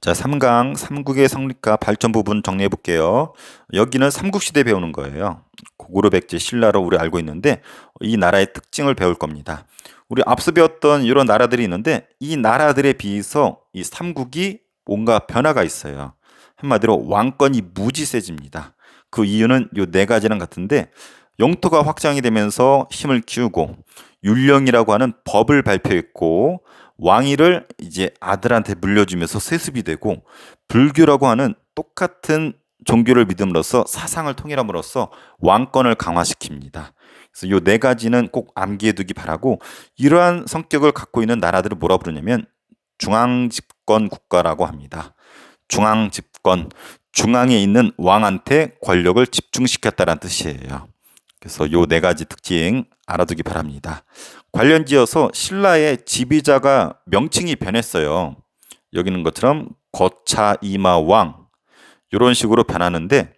자, 3강 삼국의 성립과 발전 부분 정리해 볼게요. 여기는 삼국시대 배우는 거예요. 고구려 백제 신라로 우리 알고 있는데 이 나라의 특징을 배울 겁니다. 우리 앞서 배웠던 이런 나라들이 있는데 이 나라들에 비해서 이 삼국이 뭔가 변화가 있어요. 한마디로 왕권이 무지 세집니다. 그 이유는 요 네 가지랑 같은데 영토가 확장이 되면서 힘을 키우고 율령이라고 하는 법을 발표했고 왕위를 이제 아들한테 물려주면서 세습이 되고 불교라고 하는 똑같은 종교를 믿음으로써 사상을 통일함으로써 왕권을 강화시킵니다. 그래서 요 네 가지는 꼭 암기해 두기 바라고 이러한 성격을 갖고 있는 나라들을 뭐라 부르냐면 중앙집권 국가라고 합니다. 중앙집권, 중앙에 있는 왕한테 권력을 집중시켰다는 뜻이에요. 그래서 요 네 가지 특징 알아두기 바랍니다. 관련지어서 신라의 지비자가 명칭이 변했어요. 여기 있는 것처럼 거차 이마 왕 이런 식으로 변하는데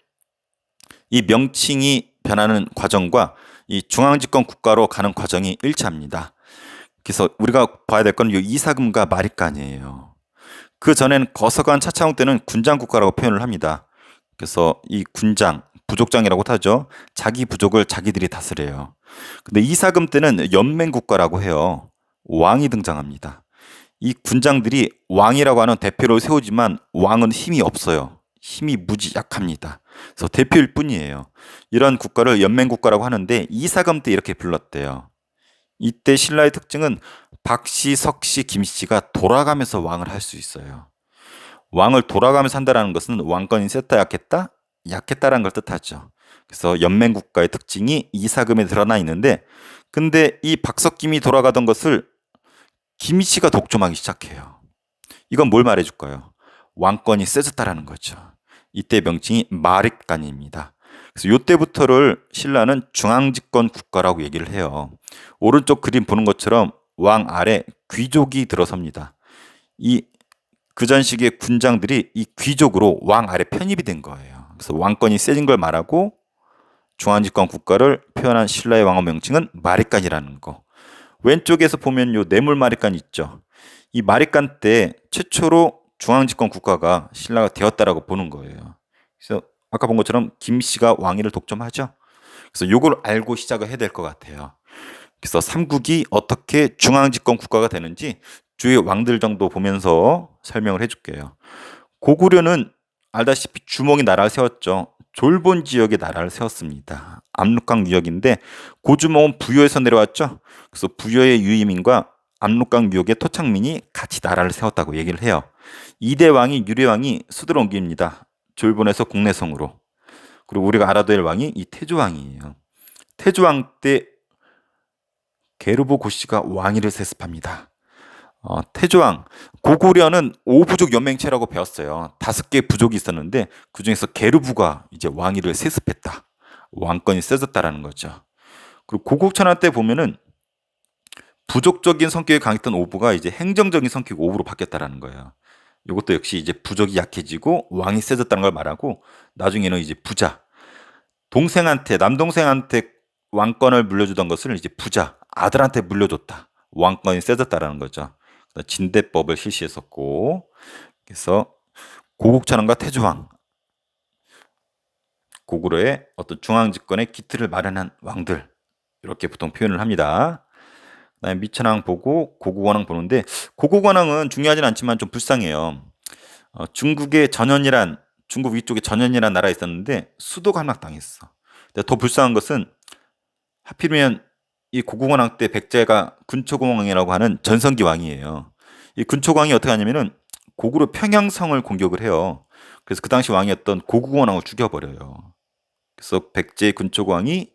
이 명칭이 변하는 과정과 이 중앙집권 국가로 가는 과정이 일치합니다. 그래서 우리가 봐야 될 건 이 이사금과 마립간이에요. 그 전에는 거서관 차창욱 때는 군장 국가라고 표현을 합니다. 그래서 이 군장, 부족장이라고 하죠. 자기 부족을 자기들이 다스려요. 근데 이사금 때는 연맹 국가라고 해요. 왕이 등장합니다. 이 군장들이 왕이라고 하는 대표를 세우지만 왕은 힘이 없어요. 힘이 무지 약합니다. 그래서 대표일 뿐이에요. 이런 국가를 연맹 국가라고 하는데 이사금 때 이렇게 불렀대요. 이때 신라의 특징은 박씨, 석씨, 김씨가 돌아가면서 왕을 할 수 있어요. 왕을 돌아가면서 한다는 것은 왕권이 셌다 약했다? 약했다라는 걸 뜻하죠. 그래서 연맹국가의 특징이 이사금에 드러나 있는데 근데 이 박석김이 돌아가던 것을 김씨가 독점하기 시작해요. 이건 뭘 말해줄까요? 왕권이 세졌다라는 거죠. 이때 명칭이 마립간입니다. 그래서 이때부터를 신라는 중앙집권 국가라고 얘기를 해요. 오른쪽 그림 보는 것처럼 왕 아래 귀족이 들어섭니다. 이 그전식의 군장들이 이 귀족으로 왕 아래 편입이 된 거예요. 그래서 왕권이 세진 걸 말하고 중앙집권 국가를 표현한 신라의 왕의 명칭은 마립간이라는 거. 왼쪽에서 보면 요 뇌물 마립간 있죠. 이 마립간 때 최초로 중앙집권 국가가 신라가 되었다라고 보는 거예요. 그래서 아까 본 것처럼 김씨가 왕위를 독점하죠. 그래서 요걸 알고 시작을 해야 될 것 같아요. 그래서 삼국이 어떻게 중앙집권 국가가 되는지 주의 왕들 정도 보면서 설명을 해줄게요. 고구려는 알다시피 주몽이 나라를 세웠죠. 졸본 지역에 나라를 세웠습니다. 압록강 유역인데 고주몽은 부여에서 내려왔죠. 그래서 부여의 유이민과 압록강 유역의 토착민이 같이 나라를 세웠다고 얘기를 해요. 이대 왕이 유례왕이 수도로 옮깁니다. 졸본에서 국내성으로. 그리고 우리가 알아둬야 될 왕이 이 태조왕이에요. 태조왕 때 게르보 고씨가 왕위를 세습합니다. 태조왕, 고구려는 5부족 연맹체라고 배웠어요. 5개 부족이 있었는데 그 중에서 게르부가 이제 왕위를 세습했다. 왕권이 세졌다라는 거죠. 그리고 고국천하 때 보면은 부족적인 성격이 강했던 오부가 이제 행정적인 성격 오부로 바뀌었다라는 거예요. 이것도 역시 이제 부족이 약해지고 왕이 세졌다는 걸 말하고 나중에는 이제 부자, 동생한테 남동생한테 왕권을 물려주던 것을 이제 부자 아들한테 물려줬다. 왕권이 세졌다라는 거죠. 진대법을 실시했었고 그래서 고국천왕과 태조왕 고구려의 어떤 중앙집권의 기틀을 마련한 왕들 이렇게 보통 표현을 합니다. 그다음에 미천왕 보고 고국원왕 보는데 고국원왕은 중요하진 않지만 좀 불쌍해요. 중국의 전현이란 중국 위쪽에 전현이란 나라가 있었는데 수도가 함락당했어. 근데 더 불쌍한 것은 하필이면 이 고국원왕 때 백제가 군초공왕이라고 하는 전성기 왕이에요. 이 군초공왕이 어떻게 하냐면은 고구려 평양성을 공격을 해요. 그래서 그 당시 왕이었던 고국원왕을 죽여버려요. 그래서 백제 군초공왕이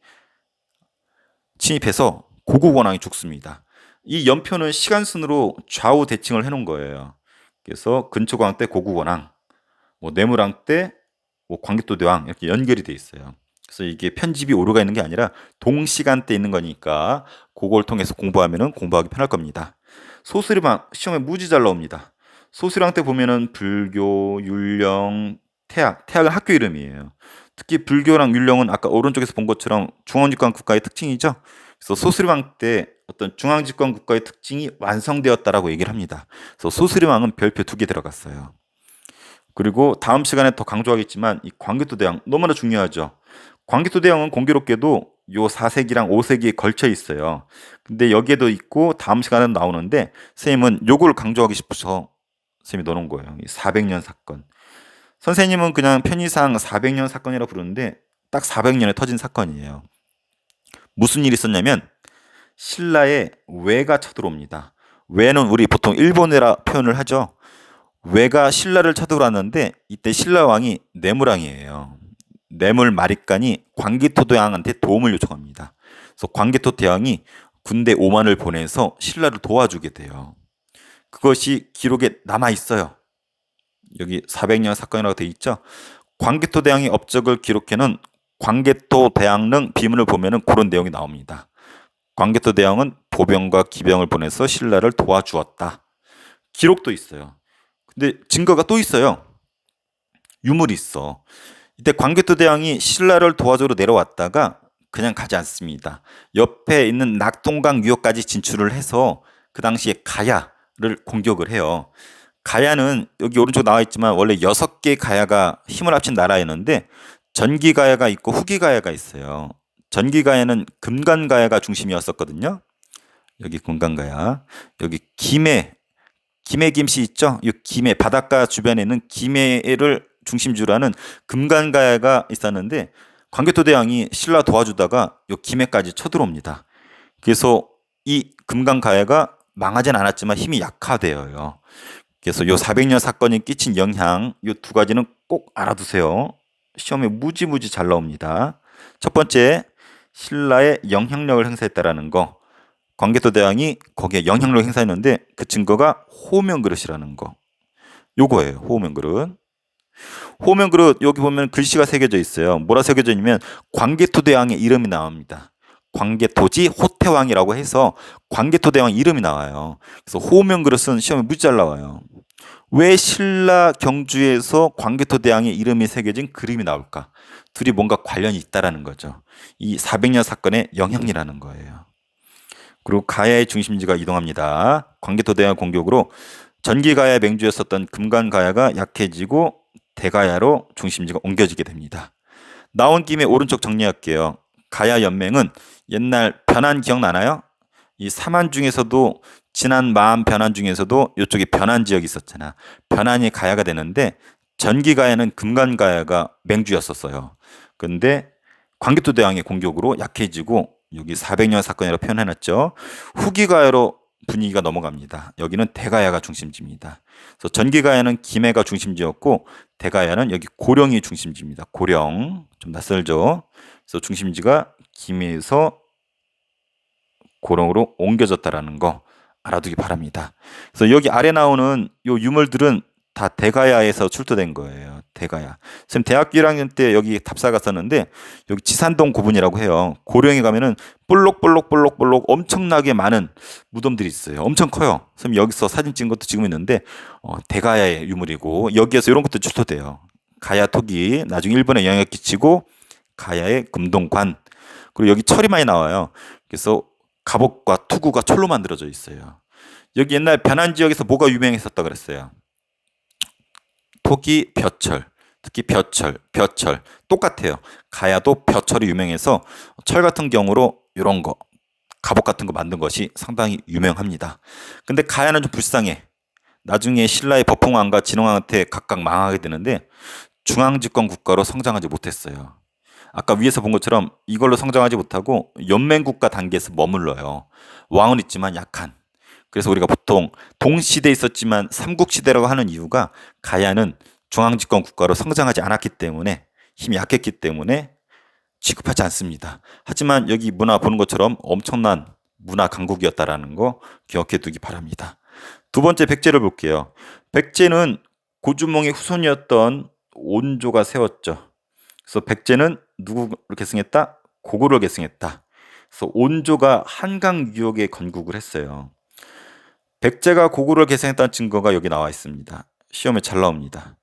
침입해서 고국원왕이 죽습니다. 이 연표는 시간순으로 좌우 대칭을 해놓은 거예요. 그래서 근초광 때 고국원왕, 뭐 뇌물왕 때 뭐 광개토대왕 이렇게 연결이 돼 있어요. 그래서 이게 편집이 오류가 있는 게 아니라 동시간대 있는 거니까 그걸 통해서 공부하면은 공부하기 편할 겁니다. 소수리왕 시험에 무지 잘 나옵니다. 소수리왕 때 보면은 불교, 율령, 태학, 태학은 학교 이름이에요. 특히 불교랑 율령은 아까 오른쪽에서 본 것처럼 중앙집권 국가의 특징이죠. 그래서 소수리왕 때 어떤 중앙집권 국가의 특징이 완성되었다라고 얘기를 합니다. 그래서 소수리왕은 별표 2개 들어갔어요. 그리고 다음 시간에 더 강조하겠지만 이 광개토대왕 너무나 중요하죠. 광개토대왕은 공교롭게도 요 4세기랑 5세기에 걸쳐 있어요. 근데 여기에도 있고 다음 시간에 나오는데 선생님은 요걸 강조하고 싶어서 선생님이 넣어놓은 거예요. 이 400년 사건. 선생님은 그냥 편의상 400년 사건이라 부르는데 딱 400년에 터진 사건이에요. 무슨 일이 있었냐면 신라의 왜가 쳐들어옵니다. 왜는 우리 보통 일본해라 표현을 하죠. 왜가 신라를 쳐들어왔는데 이때 신라 왕이 내무랑이에요. 내물 마립간이 광개토 대왕한테 도움을 요청합니다. 그래서 광개토 대왕이 군대 5만을 보내서 신라를 도와주게 돼요. 그것이 기록에 남아 있어요. 여기 400년 사건이라고 되어 있죠. 광개토 대왕의 업적을 기록해놓은 광개토 대왕릉 비문을 보면은 그런 내용이 나옵니다. 광개토 대왕은 보병과 기병을 보내서 신라를 도와주었다. 기록도 있어요. 근데 증거가 또 있어요. 유물이 있어. 이때 광개토 대왕이 신라를 도와주러 내려왔다가 그냥 가지 않습니다. 옆에 있는 낙동강 유역까지 진출을 해서 그 당시에 가야를 공격을 해요. 가야는 여기 오른쪽 나와 있지만 원래 6개의 가야가 힘을 합친 나라였는데 전기가야가 있고 후기가야가 있어요. 전기가야는 금관가야가 중심이었었거든요. 여기 금관가야. 여기 김해 김씨 있죠? 이 김해 바닷가 주변에 있는 김해를 중심주로 하는 금관가야가 있었는데 광개토 대왕이 신라 도와주다가 이 김해까지 쳐들어옵니다. 그래서 이 금관가야가 망하진 않았지만 힘이 약화되어요. 그래서 이 400년 사건이 끼친 영향 이 두 가지는 꼭 알아두세요. 시험에 무지무지 잘 나옵니다. 첫 번째, 신라의 영향력을 행사했다라는 거. 광개토 대왕이 거기에 영향력을 행사했는데 그 증거가 호명 그릇이라는 거. 요거예요. 호명 그릇. 호명 그릇 여기 보면 글씨가 새겨져 있어요. 뭐라 새겨져 있냐면 광개토 대왕의 이름이 나옵니다. 광개토지 호태왕이라고 해서 광개토 대왕 이름이 나와요. 그래서 호명 그릇은 시험에 무지 잘 나와요. 왜 신라 경주에서 광개토 대왕의 이름이 새겨진 그림이 나올까? 둘이 뭔가 관련이 있다라는 거죠. 이 400년 사건의 영향이라는 거예요. 그리고 가야의 중심지가 이동합니다. 광개토 대왕 공격으로 전기가야 맹주였었던 금관가야가 약해지고 대가야로 중심지가 옮겨지게 됩니다. 나온 김에 오른쪽 정리할게요. 가야 연맹은 옛날 변한 기억나나요? 이 삼한 중에서도 지난 마한 변한 중에서도 이쪽에 변한 지역이 있었잖아. 변한이 가야가 되는데 전기가야는 금관가야가 맹주였었어요. 그런데 광개토 대왕의 공격으로 약해지고 여기 400년 사건이라고 표현해놨죠. 후기가야로 분위기가 넘어갑니다. 여기는 대가야가 중심지입니다. 그래서 전기가야는 김해가 중심지였고 대가야는 여기 고령이 중심지입니다. 고령 좀 낯설죠. 그래서 중심지가 김해에서 고령으로 옮겨졌다라는 거 알아두기 바랍니다. 그래서 여기 아래 나오는 요 유물들은 다 대가야에서 출토된 거예요. 대가야. 지금 대학교 1학년 때 여기 답사 갔었는데 여기 지산동 고분이라고 해요. 고령에 가면은 볼록볼록 엄청나게 많은 무덤들이 있어요. 엄청 커요. 선생님 여기서 사진 찍은 것도 지금 있는데 대가야의 유물이고 여기에서 이런 것도 출토돼요. 가야 토기 나중에 일본에 영향을 끼치고 가야의 금동관 그리고 여기 철이 많이 나와요. 그래서 갑옷과 투구가 철로 만들어져 있어요. 여기 옛날 변한 지역에서 뭐가 유명했었다 그랬어요. 토기, 벼철, 특히 벼철 똑같아요. 가야도 벼철이 유명해서 철 같은 경우로 이런 거 갑옷 같은 거 만든 것이 상당히 유명합니다. 근데 가야는 좀 불쌍해. 나중에 신라의 법흥왕과 진흥왕한테 각각 망하게 되는데 중앙집권 국가로 성장하지 못했어요. 아까 위에서 본 것처럼 이걸로 성장하지 못하고 연맹국가 단계에서 머물러요. 왕은 있지만 약한. 그래서 우리가 보통 동시대에 있었지만 삼국시대라고 하는 이유가 가야는 중앙집권 국가로 성장하지 않았기 때문에 힘이 약했기 때문에 취급하지 않습니다. 하지만 여기 문화 보는 것처럼 엄청난 문화 강국이었다라는 거 기억해 두기 바랍니다. 두 번째 백제를 볼게요. 백제는 고주몽의 후손이었던 온조가 세웠죠. 그래서 백제는 누구를 계승했다? 고구려를 계승했다. 그래서 온조가 한강 유역에 건국을 했어요. 백제가 고구려를 계승했다는 증거가 여기 나와 있습니다. 시험에 잘 나옵니다.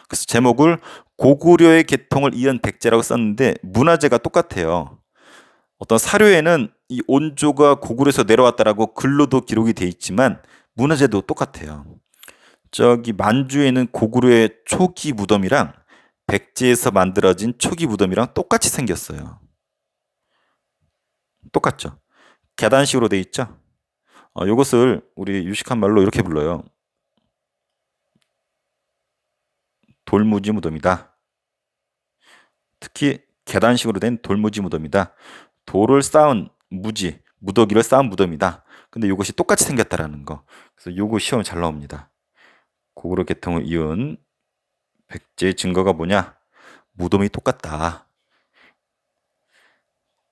그래서 제목을 고구려의 계통을 이은 백제라고 썼는데 문화재가 똑같아요. 어떤 사료에는 이 온조가 고구려에서 내려왔다라고 글로도 기록이 돼 있지만 문화재도 똑같아요. 저기 만주에 있는 고구려의 초기 무덤이랑 백제에서 만들어진 초기 무덤이랑 똑같이 생겼어요. 똑같죠. 계단식으로 돼 있죠. 요것을 우리 유식한 말로 이렇게 불러요. 돌무지 무덤이다. 특히 계단식으로 된 돌무지 무덤이다. 돌을 쌓은 무지, 무더기를 쌓은 무덤이다. 근데 이것이 똑같이 생겼다라는 거. 그래서 요거 시험에 잘 나옵니다. 고구려 계통을 이은 백제의 증거가 뭐냐? 무덤이 똑같다.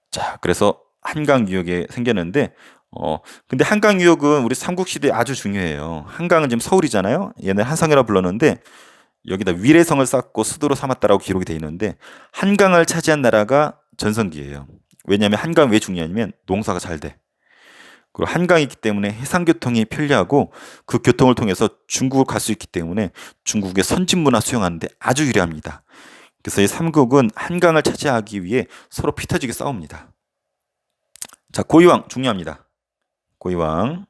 자, 그래서 한강유역에 생겼는데, 근데 한강유역은 우리 삼국시대에 아주 중요해요. 한강은 지금 서울이잖아요. 얘네 한성이라 불렀는데, 여기다 위례성을 쌓고 수도로 삼았다라고 기록이 되어 있는데, 한강을 차지한 나라가 전성기예요. 왜냐하면 한강 왜 중요하냐면 농사가 잘 돼. 그리고 한강이 있기 때문에 해상교통이 편리하고 그 교통을 통해서 중국을 갈 수 있기 때문에 중국의 선진 문화 수용하는데 아주 유리합니다. 그래서 이 삼국은 한강을 차지하기 위해 서로 피 터지게 싸웁니다. 자, 고이왕 중요합니다. 고이왕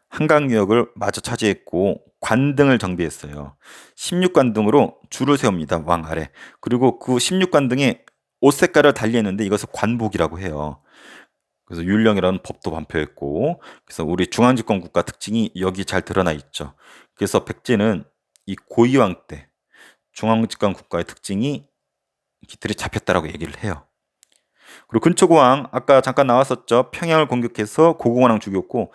한강유역을 마저 차지했고 관등을 정비했어요. 16관등으로 줄을 세웁니다. 왕 아래. 그리고 그 16관등에 옷 색깔을 달리했는데 이것을 관복이라고 해요. 그래서 율령이라는 법도 발표했고, 그래서 우리 중앙집권 국가 특징이 여기 잘 드러나 있죠. 그래서 백제는 이 고이왕 때 중앙집권 국가의 특징이 기틀이 잡혔다라고 얘기를 해요. 그리고 근초고왕 아까 잠깐 나왔었죠. 평양을 공격해서 고궁원왕 죽였고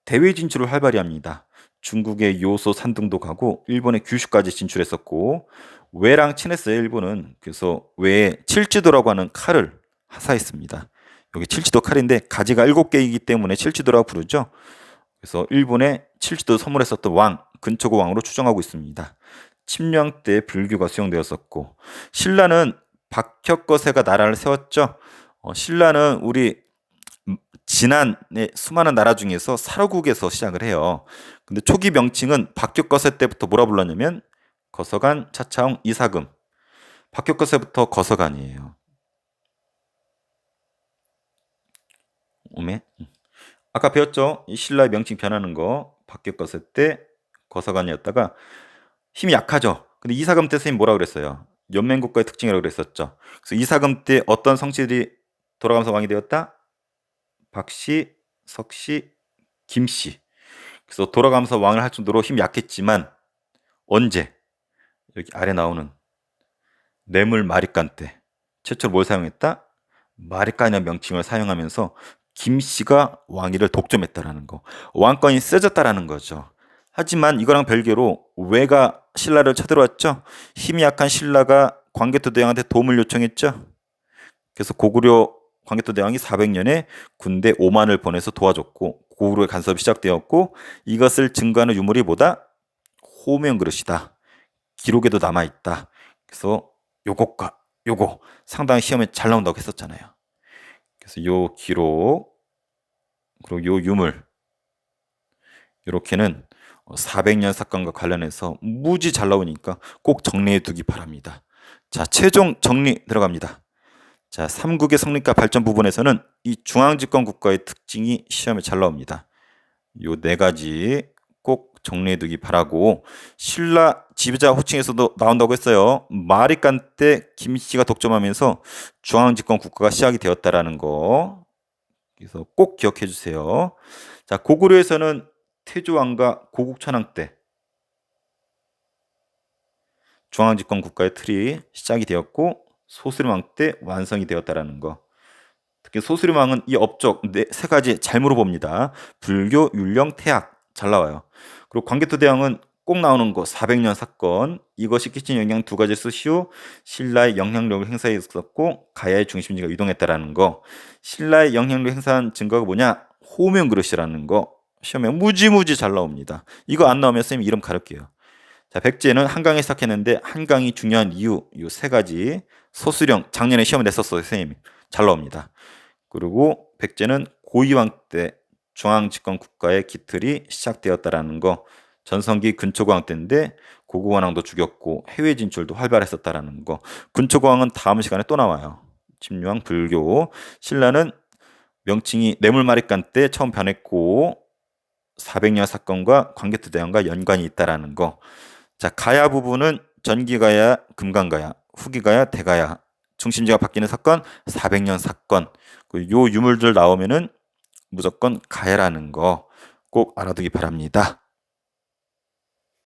대외 진출을 활발히 합니다. 중국의 요소 산둥도 가고 일본의 규슈까지 진출했었고 외랑 친했어요. 일본은. 그래서 외에 칠지도라고 하는 칼을 하사했습니다. 여기 칠지도 칼인데 가지가 7개이기 때문에 칠지도라고 부르죠. 그래서 일본에 칠지도 선물했었던 왕 근초고 왕으로 추정하고 있습니다. 침략 때 불교가 수용되었었고 신라는 박혁거세가 나라를 세웠죠. 신라는 우리 지난의 수많은 나라 중에서 사로국에서 시작을 해요. 근데 초기 명칭은 박격거세 때부터 뭐라 불렀냐면 거서간, 차차홍, 이사금. 박격거세부터 거서간이에요. 오메? 아까 배웠죠? 이 신라의 명칭 변하는 거. 박격거세 때 거서간이었다가 힘이 약하죠. 근데 이사금 때 선생님 뭐라 그랬어요? 연맹국가의 특징이라고 그랬었죠. 그래서 이사금 때 어떤 성씨들이 돌아가면서 왕이 되었다? 박씨, 석씨, 김씨. 그래서 돌아가면서 왕을 할 정도로 힘이 약했지만 언제? 여기 아래 나오는 뇌물 마립간 때 최초로 뭘 사용했다? 마립간이라는 명칭을 사용하면서 김씨가 왕위를 독점했다라는 거. 왕권이 세졌다라는 거죠. 하지만 이거랑 별개로 왜가 신라를 쳐들어왔죠? 힘이 약한 신라가 광개토 대왕한테 도움을 요청했죠. 그래서 고구려 광개토 대왕이 400년에 군대 5만을 보내서 도와줬고 고구려의 간섭이 시작되었고 이것을 증거하는 유물이 뭐다? 호명 그릇이다. 기록에도 남아있다. 그래서 요것과 요거 상당히 시험에 잘 나온다고 했었잖아요. 그래서 요 기록 그리고 요 유물 이렇게는 400년 사건과 관련해서 무지 잘 나오니까 꼭 정리해 두기 바랍니다. 자, 최종 정리 들어갑니다. 자, 삼국의 성립과 발전 부분에서는 이 중앙집권 국가의 특징이 시험에 잘 나옵니다. 요 네 가지 꼭 정리해 두기 바라고 신라 지배자 호칭에서도 나온다고 했어요. 마립간 때 김씨가 독점하면서 중앙집권 국가가 시작이 되었다라는 거. 그래서 꼭 기억해 주세요. 자, 고구려에서는 태조왕과 고국천왕 때 중앙집권 국가의 틀이 시작이 되었고 소수림왕 때 완성이 되었다라는 거. 특히 소수림왕은 이 업적 세 가지 잘 물어봅니다. 불교, 율령, 태학 잘 나와요. 그리고 광개토 대왕은 꼭 나오는 거 400년 사건 이것이 끼친 영향 두 가지 쓰시오. 신라의 영향력을 행사했었고 가야의 중심지가 이동했다라는 거. 신라의 영향력 행사한 증거가 뭐냐? 호명 그릇이라는 거. 시험에 무지무지 잘 나옵니다. 이거 안 나오면 선생님 이름 가릴게요. 자, 백제는 한강에 시작했는데 한강이 중요한 이유 이 세 가지 소수령 작년에 시험에 냈었어요. 선생님 잘 나옵니다. 그리고 백제는 고이왕 때 중앙집권 국가의 기틀이 시작되었다라는 거. 전성기 근초고왕 때인데 고구원왕도 죽였고 해외 진출도 활발했었다라는 거. 근초고왕은 다음 시간에 또 나와요. 침유왕 불교. 신라는 명칭이 뇌물마립간 때 처음 변했고 400년 사건과 광개토대왕과 연관이 있다라는 거. 자, 가야 부분은 전기가야, 금강가야, 후기가야, 대가야. 중심지가 바뀌는 사건 400년 사건. 요 유물들 나오면은 무조건 가야라는 거 꼭 알아두기 바랍니다.